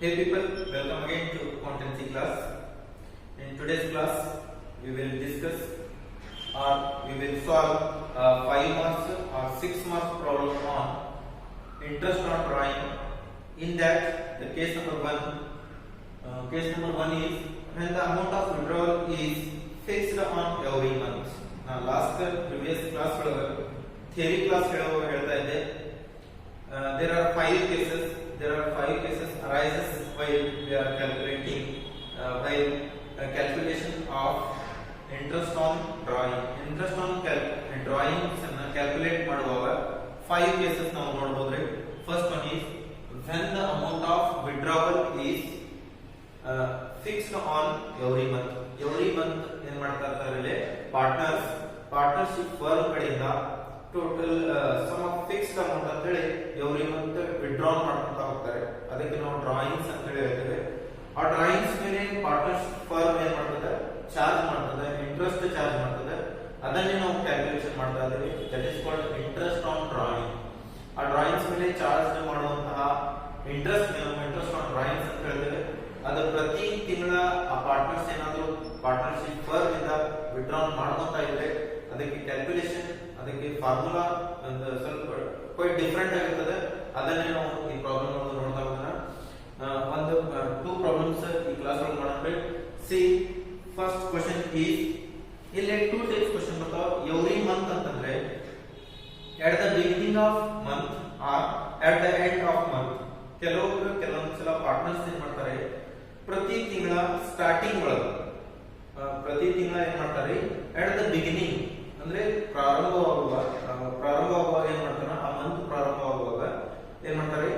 Hey people, welcome again to accountancy class. In today's class, we will discuss or we will solve 5 marks or 6 marks problem on interest on drawing. In that, the case number 1, is when the amount of withdrawal is fixed on every month. Now, last previous class theory class ಹೇಳ್ತಾ ಇದ್ದೆ. There are 5 cases arises while we are calculating while calculation of interest on drawing. Interest on drawing calculate ಮಾಡುವಾಗ 5 cases ನಾವು ನೋಡಬಹುದು. First one is when the amount of withdrawal is fixed on every month. Every month ಏನು ಮಾಡ್ತಾ ಇರ್ತಾರೆ partnership firm ಕಡೆಯಿಂದ total some of fixed amount ಅಂತ ಹೇಳಿ every month withdrawal ಮಾಡ್ಕೊಂತ ಹೋಗ್ತಾರೆ. ಅದಕ್ಕೆ ನಾವು ಡ್ರಾಯಿಂಗ್ಸ್ ಅಂತ ಹೇಳಿ ಹೇಳ್ತೇವೆ. ಆ ಡ್ರಾಯಿಂಗ್ಸ್ ಮೇಲೆ ಪಾರ್ಟ್ನರ್ಶಿಪ್ ಫರ್ಮ್ ಏನ್ ಮಾಡ್ತದೆ, ಚಾರ್ಜ್ ಮಾಡ್ತದೆ, ಇಂಟ್ರೆಸ್ಟ್ ಚಾರ್ಜ್ ಮಾಡ್ತದೆ. ಅದನ್ನೇ ನಾವು ಕ್ಯಾಲ್ಕುಲೇಷನ್ ಮಾಡ್ತಾ ಇದ್ದೀವಿ. That is called interest on drawing. ಆ ಡ್ರಾಯಿಂಗ್ಸ್ ಮೇಲೆ ಚಾರ್ಜ್ ಮಾಡುವಂತಹ ಇಂಟ್ರೆಸ್ಟ್ ಆನ್ ಡ್ರಾಯಿಂಗ್ಸ್ ಅಂತ ಹೇಳ್ತೇವೆ. ಅದು ಪ್ರತಿ ತಿಂಗಳ ಆ ಪಾರ್ಟ್ನರ್ಸ್ ಏನಾದ್ರು ಪಾರ್ಟ್ನರ್ಶಿಪ್ ಫರ್ಮ್ ಇಂದ ವಿಡ್ರಾಲ್ ಮಾಡ್ಕೊಂತ ಇದ್ರೆ ಅದಕ್ಕೆ ಕ್ಯಾಲ್ಕುಲೇಷನ್, ಅದಕ್ಕೆ ಫಾರ್ಮುಲಾ ಸ್ವಲ್ಪ ಕ್ವೈಟ್ ಡಿಫರೆಂಟ್ ಆಗಿರ್ತದೆ. ಅದನ್ನೇ ನಾವು ಈ ಪ್ರಾಬ್ಲಮ್ ಅನ್ನು ನೋಡ್ತಾ ಹೋಗೋಣ. ಒಂದು 2 ಪ್ರಾಬ್ಲಮ್ಸ್ ಈ ಕ್ಲಾಸ್ ಒಳಗೆ ಮಾಡೋಣ. ಸಿ ಫಸ್ಟ್ ಕ್ವೆಶ್ಚನ್ ಈಸ್, ಇಲ್ಲಿ 2 ಟೈಪ್ಸ್ ಕ್ವೆಶ್ಚನ್ ಬರ್ತಾವ. ಎವ್ರಿ ಮಂತ್ ಅಂತಂದ್ರೆ at the beginning of month R at the end of month. ಕೆಲವೊಂದ್ಸಲ ಪಾರ್ಟ್ನರ್ಸ್ ಏನ್ ಮಾಡ್ತಾರೆ, ಪ್ರತಿ ತಿಂಗಳ ಸ್ಟಾರ್ಟಿಂಗ್ ಒಳಗೆ ಏನ್ ಮಾಡ್ತಾರೆ, ಎಟ್ ದ ಬಿಗಿನಿಂಗ್ ಅಂದ್ರೆ ಪ್ರಾರಂಭವಾಗುವಾಗ ಏನ್ ಮಾಡ್ತಾರ, ಆ ಮಂತ್ ಪ್ರಾರಂಭವಾಗುವಾಗ ಏನ್ ಮಾಡ್ತಾರೆ,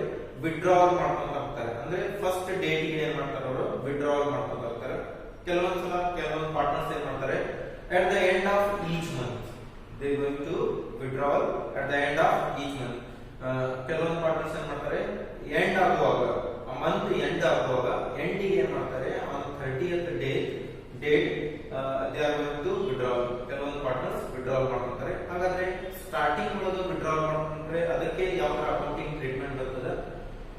ವಿಡ್ರಾವಲ್ ಮಾಡ್ಕೊಂತ ಹೋಗ್ತಾರೆ. ಅಂದ್ರೆ ಫಸ್ಟ್ ಡೇಟ್ ಗೆ ಏನ್ ಮಾಡ್ತಾರೆ, ಅವರು ವಿಡ್ರಾವಲ್ ಮಾಡ್ಕೊಂತ ಹೋಗ್ತಾರೆ. ಕೆಲವೊಂದು ಪಾರ್ಟ್ನರ್ಸ್ ಏನ್ ಮಾಡ್ತಾರೆ, at the end of each month they are going to withdrawal at the end of each month. ಕೆಲವೊಂದು ಪಾರ್ಟ್ನರ್ಸ್ ಏನ್ ಮಾಡ್ತಾರೆ, ಎಂಡ್ ಆಗುವಾಗ, ಆ ಮಂತ್ ಎಂಡ್ ಆಗುವಾಗ ಎಂಡಿಗೆ ಏನ್ ಮಾಡ್ತಾರೆ, on 30th date they are going to withdraw. ಕೆಲವೊಂದು ಪಾರ್ಟ್ನರ್ಸ್ ವಿಡ್ರಾವಲ್ ಮಾಡ್ಕೊಂತಾರೆ. ಹಾಗಾದ್ರೆ ಸ್ಟಾರ್ಟಿಂಗ್ ಒಳಗೆ ವಿಡ್ರಾವಲ್ ಮಾಡ್ಕೊಂಡ್ರೆ ಅದಕ್ಕೆ ಯಾವ ತರ ಅಕೌಂಟಿಂಗ್ ಟ್ರೀಟ್ಮೆಂಟ್ ಬರ್ತದೆ,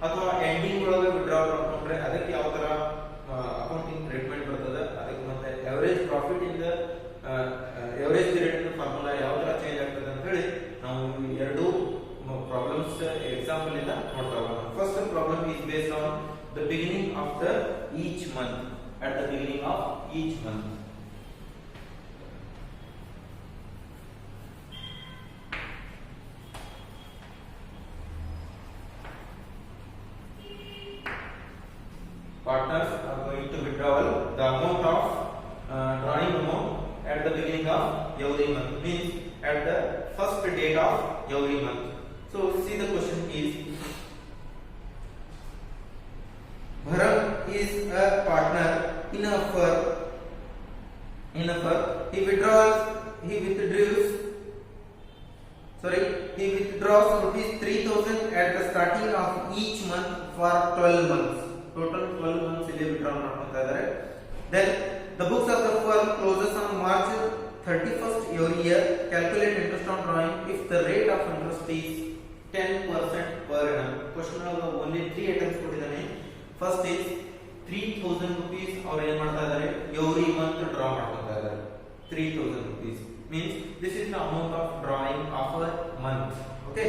ಅಥವಾ ಎಂಡಿಂಗ್ ಒಳಗೆ ವಿಡ್ರಾವಲ್ ಮಾಡ್ಕೊಂಡ್ರೆ ಅದಕ್ಕೆ ಯಾವ ತರ ಅಕೌಂಟಿಂಗ್ ಟ್ರೀಟ್ಮೆಂಟ್ ಬರ್ತದೆ, ಅದಕ್ಕೆ ಮತ್ತೆ ಎವರೇಜ್ ಪ್ರಾಫಿಟ್ ಇಂದ ಎವರೇಜ್ ಪೀರಿಯಡ್ ಫಾರ್ಮುಲಾ ಯಾವ ತರ ಚೇಂಜ್ ಆಗ್ತದೆ ಅಂತ ಹೇಳಿ ನಾವು ಎರಡು ಪ್ರಾಬ್ಲಮ್ಸ್ ಎಕ್ಸಾಂಪಲ್ ಇಂದ ನೋಡ್ತಾ ಹೋಗೋಣ. First problem is based on the beginning of the each month. At the beginning of each month, partners are going to withdraw the amount of drawing amount at the beginning of every month, means at the first date of every month. So see, the question is, Bharat is a partner in a firm. He withdraws rupees 3,000 at the starting of each month for 12 months. Total 12 months ಇಲ್ಲಿ withdraw ಮಾಡ್ತಾ ಇದ್ದಾರೆ. Then the books of the firm closes on March 31st every year. Calculate interest on drawing if the rate of interest is 10% per annum. Question ಒಳಗೆ only 3 items ಕೊಟ್ಟಿದ್ದಾನೆ. First is 3,000 rupees ಅವ್ರು ಏನ್ ಮಾಡ್ತಾ ಇದ್ದಾರೆ, every month draw ಮಾಡ್ತಾ ಇದ್ದಾರೆ. 3,000 rupees means this is the amount of drawing of a month. Okay,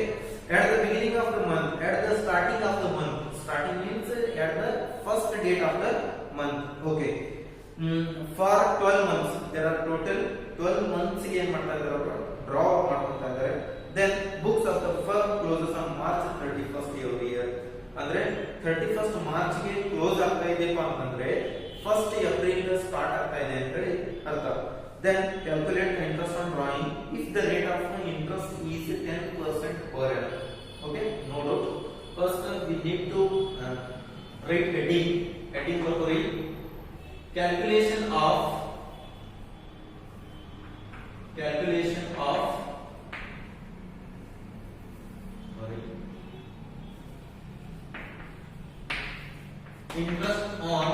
at the beginning of the month, at the starting of the month, starting means at the first date of the month. Okay, for 12 months there are total 12 months ಗೆ ಏನ್ ಮಾಡ್ತಾ ಇದ್ದಾರೆ, ಅವರು draw ಮಾಡ್ತಾ ಇದ್ದಾರೆ. Then books of the firm closes on March 31st every year. ಅಂದ್ರೆ 31st March ಗೆ close ಆಗ್ತಾ ಇದೆಯಪ್ಪ ಅಂತಂದ್ರೆ 1st ಏಪ್ರಿಲ್ ಸ್ಟಾರ್ಟ್ ಆಗ್ತಾ ಇದೆ ಅಂತ ಹೇಳಿ ಅರ್ಥ. Then calculate interest on drawing if the rate of interest is 10% per annum. Okay, no doubt. First we need to write heading for calculation of interest on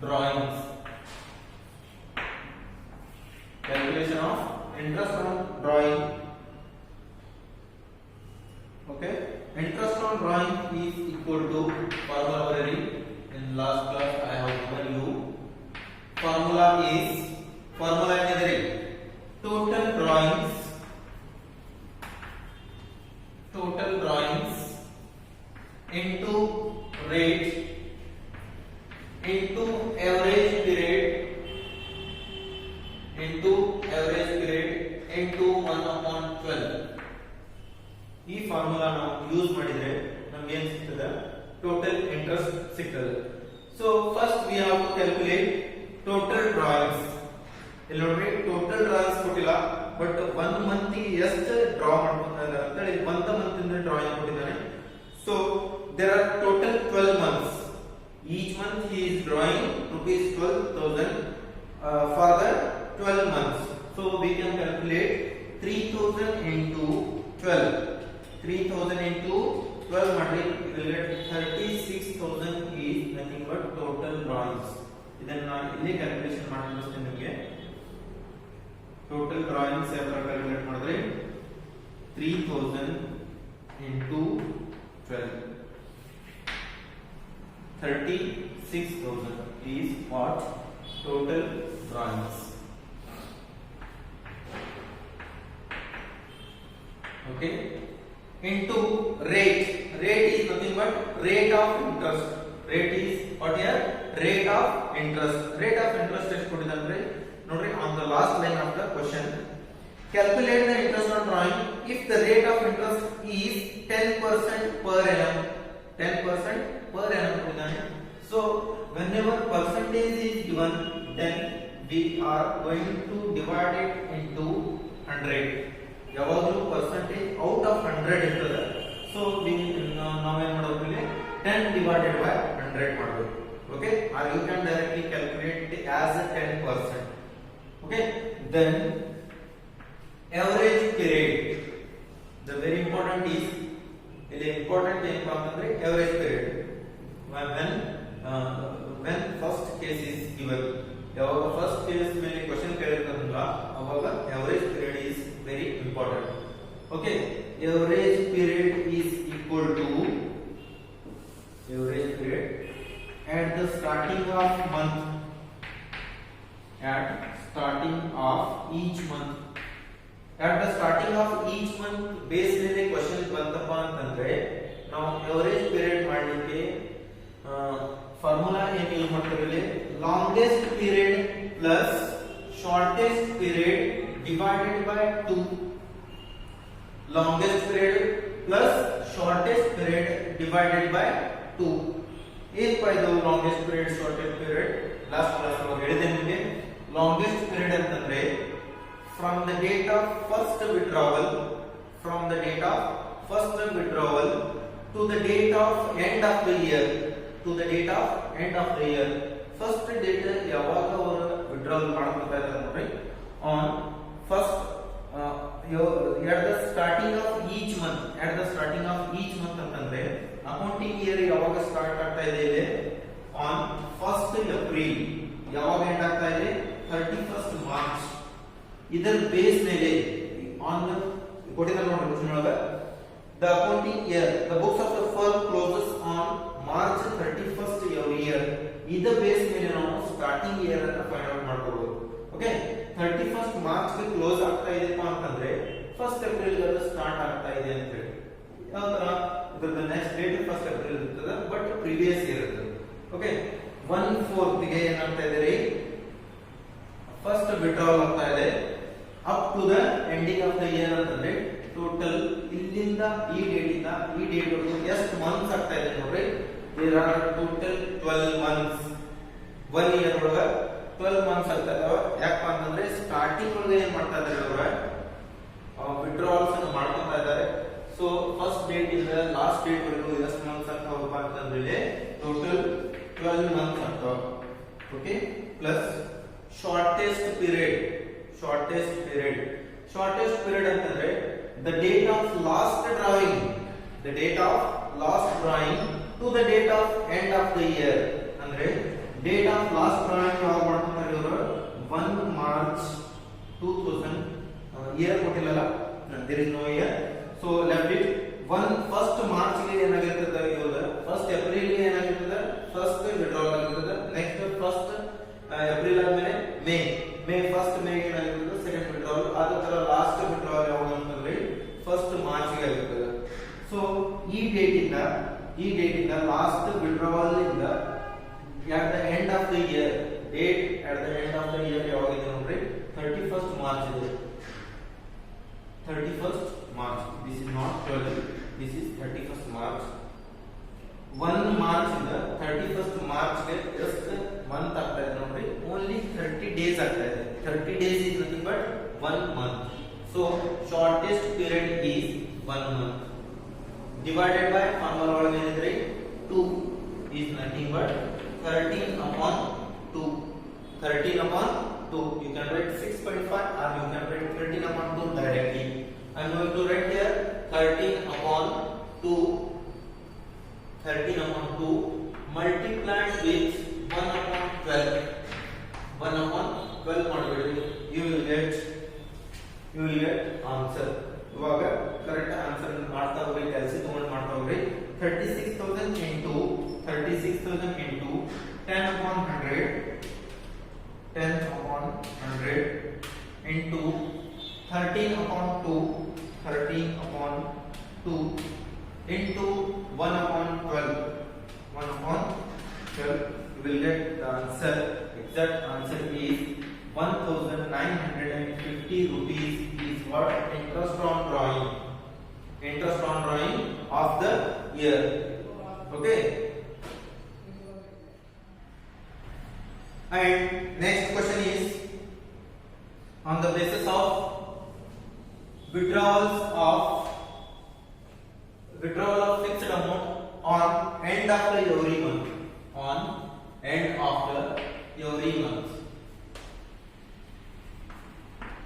drawings. Calculation of interest on drawing. Okay, interest on drawing drawing is equal to formula already in last class I have given you. Formula ಏನಿದೆ total drawings into rate into average period into 1/12. ಈ formula ನಾವು use ಮಾಡಿದ್ರೆ ನಮಗೆ ಏನು ಸಿಗ್ತದೆ total interest ಸಿಗ್ತದೆ. So first we have to calculate total drawings. ಇಲ್ಲಿ ನೋಡ್ರಿ ಟೋಟಲ್ ಡ್ರಾಯಿಂಗ್ಸ್ ಕೊಟ್ಟಿಲ್ಲ, ಬಟ್ 1 ಮಂತ್ ಎಷ್ಟು ಡ್ರಾ ಮಾಡ್ತಾರೆ ಅಂತ ಹೇಳಿ 1 ಮಂತ್ ಇಂದ ಡ್ರಾಯಿಂಗ್ ಕೊಟ್ಟಿದ್ದಾನೆ. So there are total 12 months. Each month he is drawing ₹12,000 for the 12 months. So we can calculate 3,000 into 12. 3,000 into 12 madri we will get 36,000 is nothing but total drawings. ಇದನ್ನ ನಾನು ಇಲ್ಲಿ calculation ಮಾಡಿ ತೋರಿಸ್ತೀನಿ ನಿಮಗೆ. Total drawings ಯಾವ ತರ calculate ಮಾಡಿದ್ರೆ 3,000 into 12 36,000 is what total drawings. Okay, into rate is nothing but rate of interest. Rate is what here? Rate of interest ಎಷ್ಟು ಕೊಟ್ಟಿದ್ದಾರೆ ನೋಡ್ರಿ on the last line of the question. Calculate the interest on drawing if the rate of interest is 10% per annum. 10% per annum ಕೊಟ್ಟಿದ್ದಾನೆ. So whenever percentage is given, then we are going to divide it into 100. ಯಾವಾಗಲೂ percentage out of 100 ಇರ್ತದೆ. So ನಾವೇನ್ ಮಾಡಬೇಕು ಇಲ್ಲಿ 10 divided by 100 ಮಾಡಬೇಕು. Okay, are you can directly calculate as 10%. Okay, then average period. The very important is ಇಲ್ಲಿ important ಏನಪ್ಪಾ ಅಂತಂದ್ರೆ average period. when first case is given, ಯಾವಾಗ ಫಸ್ಟ್ ಕೇಸ್ ಮೇಲೆ ಕ್ವೆಶ್ಚನ್ ಕೇಳಿರ್ತಾರಲ್ಲ ಅವಾಗ average period is very important. Okay, average period is equal to average period at the starting of month, at starting of each month. At the starting of each month base ಮೇಲೆ question ಬಂತಪ್ಪ ಅಂತಂದ್ರೆ ನಾವು average period ಮಾಡಲಿಕ್ಕೆ formula ಏನು use ಮಾಡ್ತೀವಿ? Longest period plus shortest period divided by 2. Longest period plus shortest period divided by 2. ಏನ್ ಇದು longest period shortest period? Last class ಒಳಗೆ ಹೇಳಿದೆ ನಿಮಗೆ. Longest period ಅಂತಂದ್ರೆ from the date of first withdrawal to the date of end of the year. First date ಯಾವಾಗ ಅವರು withdrawal ಮಾಡ್ತಾ ಇದ್ದಾರೆ ನೋಡಿ, on first at the starting of each month ಅಂತಂದ್ರೆ ಅಕೌಂಟಿಂಗ್ ಇಯರ್ ಯಾವಾಗ ಸ್ಟಾರ್ಟ್ ಆಗ್ತಾ ಇದೆ ಇಲ್ಲಿ on 1st April. ಯಾವಾಗ ಎಂಡ್ ಆಗ್ತಾ ಇದೆ 31st March. ಇದರ ಬೇಸ್ ಮೇಲೆ on ಕೊಟ್ಟಿದ್ದಾರೆ ನೋಡಿ ಕ್ವೆಶ್ಚನ್ ಒಳಗೆ, the accounting year, the books of the firm closes on March 31st every year. ಇದರ ಬೇಸ್ ಮೇಲೆ ನಾವು ಸ್ಟಾರ್ಟಿಂಗ್ ಇಯರ್ ಅನ್ನು ಫೈಂಡ್ ಔಟ್ ಮಾಡ್ಕೋಬಹುದು. ಓಕೆ, 31st ಮಾರ್ಚ್ ಗೆ ಕ್ಲೋಸ್ ಆಗ್ತಾ ಇದೆಪ್ಪ ಅಂತಂದ್ರೆ 1st ಏಪ್ರಿಲ್ ಗೆ ಸ್ಟಾರ್ಟ್ ಆಗ್ತಾ ಇದೆ ಅಂತ ಹೇಳಿ. ಯಾವ ತರ ಇದರ ನೆಕ್ಸ್ಟ್ ಡೇಟ್ 1st ಏಪ್ರಿಲ್ ಇರ್ತದೆ, ಬಟ್ ಪ್ರೀವಿಯಸ್ ಇಯರ್ ಇರ್ತದೆ. ಓಕೆ, 1/4 ಗೆ ಏನಾಗ್ತಾ ಇದೆ ರೀ, ಫಸ್ಟ್ ವಿಡ್ರಾವಲ್ ಆಗ್ತಾ ಇದೆ up to the ending of the year ಅಂತಂದ್ರೆ ಟೋಟಲ್ ಇಲ್ಲಿಂದ ಈ ಡೇಟ್ ಇಂದ ಈ ಡೇಟ್ ವರೆಗೂ ಎಷ್ಟು ಮಂತ್ಸ್ ಆಗ್ತಾ ಇದೆ ನೋಡ್ರಿ. There are total 12 months. 1 year ಒಳಗೆ 12 ಮಂತ್ಸ್ ಆಗ್ತಾ ಇದಾವ. ಯಾಕಪ್ಪ ಅಂತಂದ್ರೆ ಸ್ಟಾರ್ಟಿಂಗ್ ಒಳಗೆ ಏನ್ ಮಾಡ್ತಾ ಇದ್ದಾರೆ ಅವರ ವಿಡ್ರಾವಲ್ಸ್ ಅನ್ನು ಮಾಡ್ಕೊತಾ ಇದ್ದಾರೆ. ಸೊ ಫಸ್ಟ್ ಡೇಟ್ ಇಂದ ಲಾಸ್ಟ್ ಡೇಟ್ ವರೆಗೂ ಎಷ್ಟು ಮಂತ್ಸ್ ಆಗ್ತಾವಪ್ಪ ಅಂತಂದ್ರೆ ಟೋಟಲ್ 12 ಮಂತ್ಸ್ ಆಗ್ತಾವ. ಓಕೆ, ಪ್ಲಸ್ ಶಾರ್ಟೆಸ್ಟ್ ಪೀರಿಯಡ್ ಅಂತಂದ್ರೆ the date of last drawing to the date of end of the year. ಅಂದ್ರೆ date of last drawing ಯಾವಾಗ ಮಾಡ್ತಾರೆ ಇವರು 1 March 2000. ಇಯರ್ ಕೊಟ್ಟಿಲ್ಲಲ್ಲ, there is no year, so left it 1st March ಗೆ ಏನಾಗಿರ್ತದೆ date in the last withdrawal in the at the end of the year, date at the end of the year ಯಾವಾಗಿದೆ ನೋಡ್ರಿ 31st March ಇದೆ. 31st March, this is not 12, this is 31st March. 1 March ಇಂದ 31st March ಗೆ ಎಷ್ಟು month ಆಗ್ತಾ ಇದೆ ನೋಡ್ರಿ, only 30 days ಆಗ್ತಾ ಇದೆ. 30 days is nothing but 1 month. So shortest period is 1 month. Divided by formula ಒಳಗೆ ಏನಿದೆ 2 is nothing but 13 upon 2. 13 upon 2. You can write 6.5 or you can write 13 upon 2 directly. I am going to write here 13 upon 2. 13 upon 2 multiplied with 1 upon 12. 1 upon 12 ಮಾಡಿಬಿಡಿ. You will get answer. ಇವಾಗ correct answer ಮಾಡ್ತಾ ಹೋಗಿ ಕ್ಯಾಲ್ಸಿ ತಗೊಂಡು ಮಾಡ್ತಾ ಹೋಗ್ರಿ. 36,000 into 10 upon 100 into 13 upon 2 into 1 upon 12. You will get the answer. Exact answer is 1,950 rupees is what interest on drawing of the year. Okay. And next question is on the basis of withdrawal of fixed amount on end of the every month.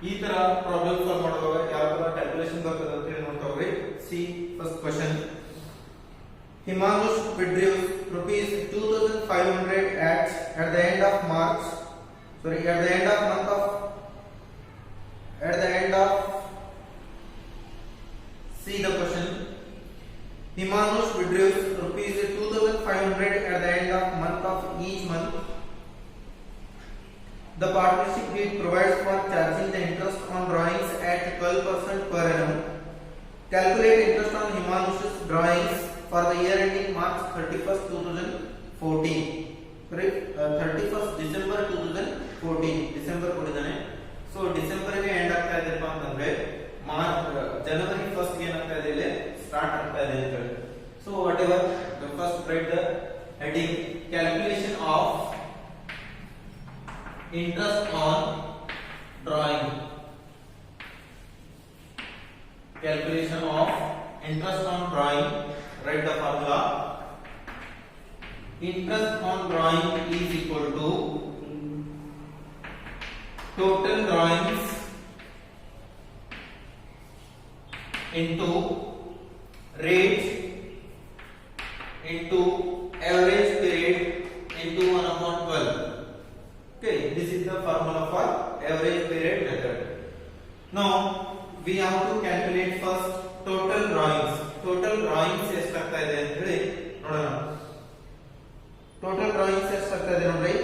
ಈ ತರ problem solve ಮಾಡುವಾಗ ಯಾವ ತರ calculation ಬರ್ತದೆ ಅಂತ ಹೇಳಿ ನೋಡ್ತಾ ಹೋಗ್ರಿ. C first question. Himanshu withdrew rupees 2,500 at the end of month of see the question. Himanshu withdraws rupees 2,500 at the end of month of each month. The partnership deed provides for charging the interest on drawings at 12% per annum. Calculate interest on Himanshu's drawings for the year ending March 31st, 2014. Correct? 31st December 2014. December ಕೊಡಿದಾನೆ. So December ಗೆ end ಆಗ್ತಾ ಇದೆಪ್ಪ ಅಂತಂದ್ರೆ January 1st ಗೆ ಏನಾಗ್ತಾ ಇದೆ ಇಲ್ಲಿ start ಆಗ್ತಾ ಇದೆ ಅಂತ ಹೇಳಿ. So whatever the first write the heading calculation of interest on drawing. Calculation of interest on drawing. Write the formula. Interest on drawing is equal to total drawings into rate into average period into 1 upon 12. Okay, this is the formula for average period method. Now we have to calculate first total drawings. Total drawings ಎಷ್ಟಾಗ್ತಾ ಇದೆ ಅಂತ ಹೇಳಿ ನೋಡೋಣ. Total drawings ಎಷ್ಟಾಗ್ತಾ ಇದೆ ನೋಡಿ.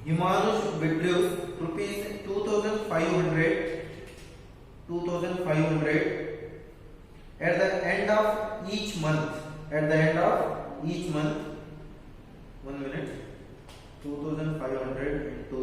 Himanshu withdrew rupees 2,500 at the end of each month. 1 minute. 2,500 into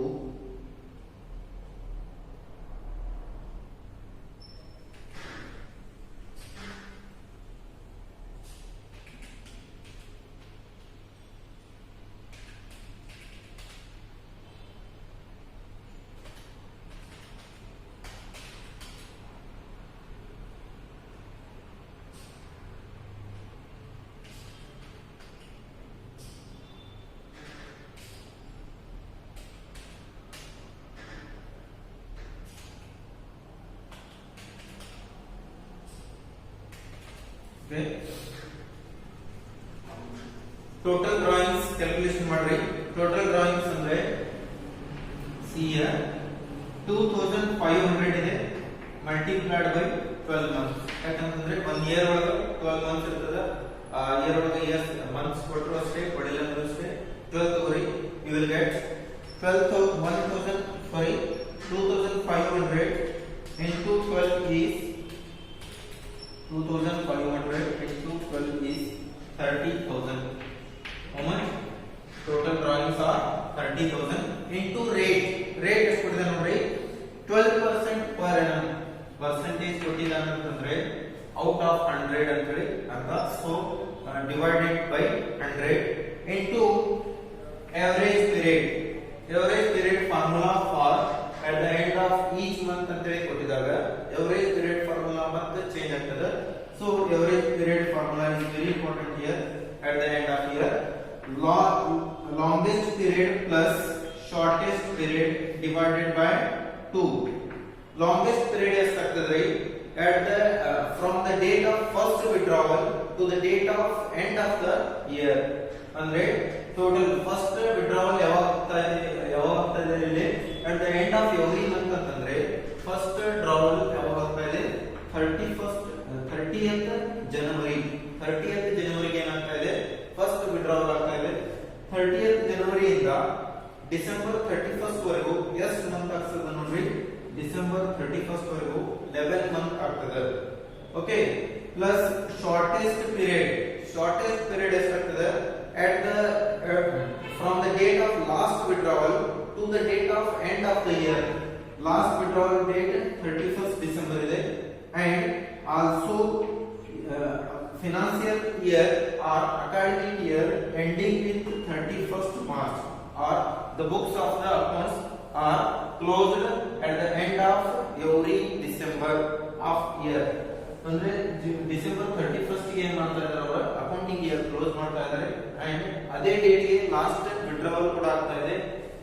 okay. Total drawings calculation ಮಾಡ್ರಿ. Total drawings ಅಂದ್ರೆ see here 2,500 ಇದೆ multiplied by 12 months. ಯಾಕಂತಂದ್ರೆ 1 year ಒಳಗೆ 12 months ಇರ್ತದೆ. ಆ year ಒಳಗೆ years months ಕೊಟ್ಟರು ಅಷ್ಟೇ, ಕೊಡಿಲ್ಲ ಅಂದ್ರೂ ಅಷ್ಟೇ. 12 ತಗೋರಿ. You will get 2,500 into 12 is 2,500 into 12 30,000. How much? Total drawings are 30,000 into rate. Rate ಎಷ್ಟು ಕೊಟ್ಟಿದೆ ನೋಡಿ 12% per annum. Percentage ಕೊಟ್ಟಿದ್ದಾನೆ ಅಂತಂದ್ರೆ out of 100 ಅಂತ ಹೇಳಿ ಅರ್ಥ. So divided by 100 into average period. Average period formula for at the end of each month ಅಂತ ಹೇಳಿ ಕೊಟ್ಟಿದಾಗ average period formula ಮತ್ತೆ change ಆಗ್ತದೆ. So average period formula is very important here at the end of year. Longest period plus shortest period divided by 2. Longest period ಎಷ್ಟಾಗ್ತದೆ at the from the date of first withdrawal to the date of end of the year. ಅಂದ್ರೆ total first withdrawal ಯಾವಾಗ ಆಗ್ತಾ ಇದೆ ಇಲ್ಲಿ at the end of every month ಅಂತಂದ್ರೆ first withdrawal ಯಾವಾಗ ಆಗ್ತಾ ಇದೆ 30th ಜನವರಿ. 30th ಜನವರಿಗೆ ಏನಾಗ್ತಾ ಇದೆ ಫಸ್ಟ್ ವಿಡ್ರಾವಲ್ ಆಗ್ತಾ ಇದೆ. 30th ಜನವರಿಯಿಂದ ಡಿಸೆಂಬರ್ 31st ವರೆಗೂ ಎಷ್ಟು ಮಂತ್ ಆಗ್ತದೆ ನೋಡ್ರಿ, ಡಿಸೆಂಬರ್ 31st ವರೆಗೂ 11 ಮಂತ್ ಆಗ್ತದೆ. ಓಕೆ, ಪ್ಲಸ್ ಶಾರ್ಟೆಸ್ಟ್ ಪೀರಿಯಡ್ ಎಷ್ಟಾಗ್ತದೆ at the from the date of last withdrawal to the date of end of the year. Last withdrawal date 31st December ಇದೆ and also financial year or academic year ending with 31st March or the books of the accounts are closed at the end of every December of year. ಅಂದ್ರೆ December 31st ಗೆ ಏನು ಮಾಡ್ತಾ ಇದ್ದಾರೆ ಅವರು accounting year close ಮಾಡ್ತಾ ಇದ್ದಾರೆ and ಅದೇ date ಗೆ ಲಾಸ್ಟ್ ವಿಡ್ರಾವಲ್ ಕೂಡ ಆಗ್ತಾ ಇದೆ.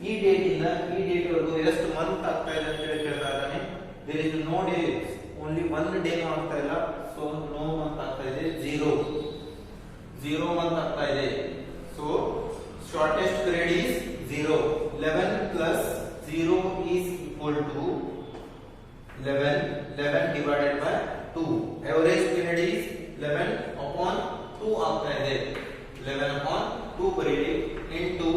ಈ ಡೇಟ್ ಇಂದ ಈ ಡೇಟ್ ವರೆಗೂ ಎಷ್ಟು ಮಂತ್ ಆಗ್ತಾ ಇದೆ ಅಂತ ಹೇಳಿ ಕೇಳ್ತಾ ಇದ್ದಾನೆ. there is no day, only one day ಆಗ್ತಾ ಇಲ್ಲ. so no month ಆಗ್ತಾ ಇದೆ, 0 month ಆಗ್ತಾ ಇದೆ. so shortest period is 0. 11 plus 0 is equal to 11 divided by 2. average period is 11 upon 2 ಆಗ್ತಾ ಇದೆ. 11 upon 2 ಬರೀರಿ into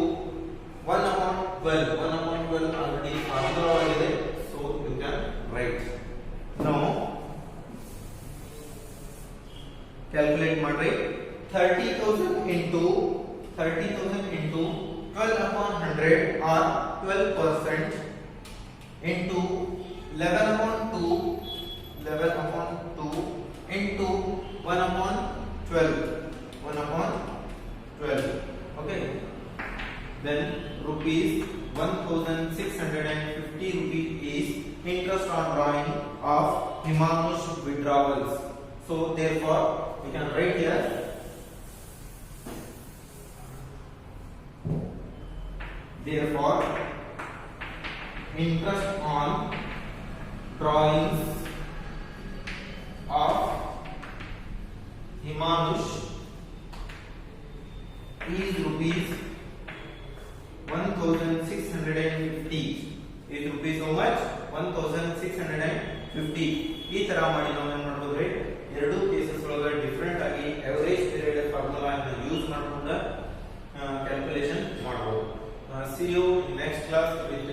1 upon 12. 1 upon 12 already formula ಆಗಿದೆ. so you can write. now calculate ಮಾಡ್ರಿ. 30,000 into 12 upon 100 or 12% into 11 upon 2 into 1 upon 12. Okay, then rupees 1,650 rupees is interest on drawing of Himanush withdrawals. so therefore we can write here interest on drawings of Himanush is rupees 1,650. is rupees how much? 1,650. ಈ ತರ ಮಾಡಿ ನಾವು ಏನು ಮಾಡಬಹುದು, ಎರಡು cases ಒಳಗೆ different ಆಗಿ average period formula ಅನ್ನು ಯೂಸ್ ಮಾಡಿಕೊಂಡು ಕ್ಯಾಲ್ಕುಲೇಷನ್ ಮಾಡಬಹುದು. see you in next class with